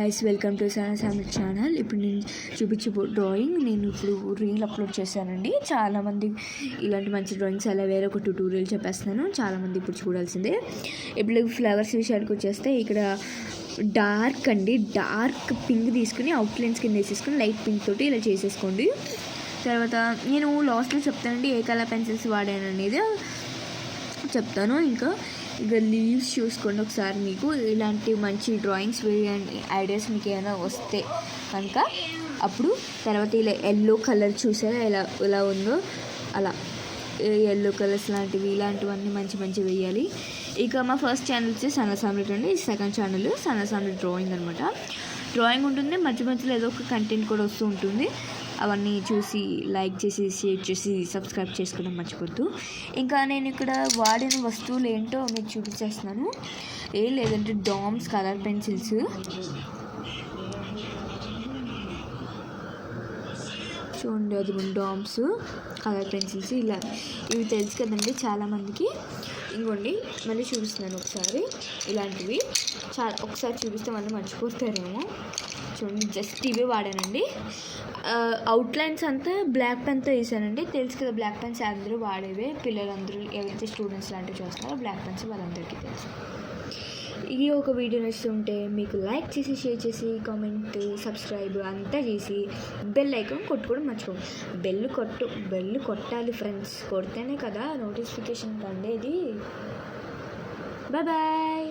Guys, welcome to సామి channel. ఇప్పుడు నేను చూపించే డ్రాయింగ్ నేను ఇప్పుడు రీల్ అప్లోడ్ చేశానండి. చాలామంది ఇలాంటి మంచి డ్రాయింగ్స్ అలా వేరే ఒక ట్యూటోరియల్ చెప్పేస్తున్నాను. చాలామంది ఇప్పుడు చూడాల్సిందే. ఇప్పుడు ఫ్లవర్స్ విషయానికి వచ్చేస్తే ఇక్కడ డార్క్ పింక్ తీసుకుని అవుట్లైన్స్ కింద వేసేసుకుని లైట్ పింక్ తోటి ఇలా చేసేసుకోండి. తర్వాత నేను లాస్ట్లో చెప్తానండి ఏ కలర్ పెన్సిల్స్ వాడాను అనేది చెప్తాను. ఇంకా లీవ్స్ చూసుకోండి ఒకసారి. మీకు ఇలాంటి మంచి డ్రాయింగ్స్ వేయండి, ఐడియాస్ మీకు ఏమైనా వస్తే కనుక అప్పుడు. తర్వాత ఇలా ఎల్లో కలర్ చూసారా ఎలా ఉందో అలా ఎల్లో కలర్స్ లాంటివి ఇలాంటివన్నీ మంచి వేయాలి. ఇక మా ఫస్ట్ ఛానల్ వచ్చి సన్నసామ్లెట్ అండి. సెకండ్ ఛానల్ సన్నసామ్లెట్ డ్రాయింగ్ అనమాట. డ్రాయింగ్ ఉంటుంది, మధ్యలో ఏదో ఒక కంటెంట్ కూడా వస్తూ ఉంటుంది. అవన్నీ చూసి లైక్ చేసి షేర్ చేసి సబ్స్క్రైబ్ చేసుకోవడం మర్చిపోద్దు. ఇంకా నేను ఇక్కడ వాడిన వస్తువులు ఏంటో మీకు చూపించేస్తున్నాను. ఏం లేదంటే డామ్స్ కలర్ పెన్సిల్స్, చూడండి అది డామ్స్ కలర్ పెన్సిల్స్ ఇలా ఇవి తెలుసు కదండి చాలామందికి. ఇంకోండి మళ్ళీ చూపిస్తున్నాను ఒకసారి. ఇలాంటివి ఒకసారి చూపిస్తే మళ్ళీ మర్చిపోతారేమో. చూడండి జస్ట్ ఇవే వాడానండి. అవుట్లైన్స్ అంతా బ్లాక్ పెన్తో వేసానండి. తెలుసు కదా బ్లాక్ పెన్స్ అందరూ వాడేవే, పిల్లలందరూ ఎవరైతే స్టూడెంట్స్ లాంటివి చేస్తున్నారో బ్లాక్ పెన్స్ వాళ్ళందరికీ తెలుసు. ఈ ఒక వీడియో నచ్చుతుంటే మీకు లైక్ చేసి షేర్ చేసి కామెంట్ సబ్స్క్రైబ్ అంతా చేసి బెల్ ఐకాన్ కొట్టుకోవడం మర్చిపోండి. బెల్ కొట్టాలి ఫ్రెండ్స్, కొడితేనే కదా నోటిఫికేషన్ కండేది. బాయ్.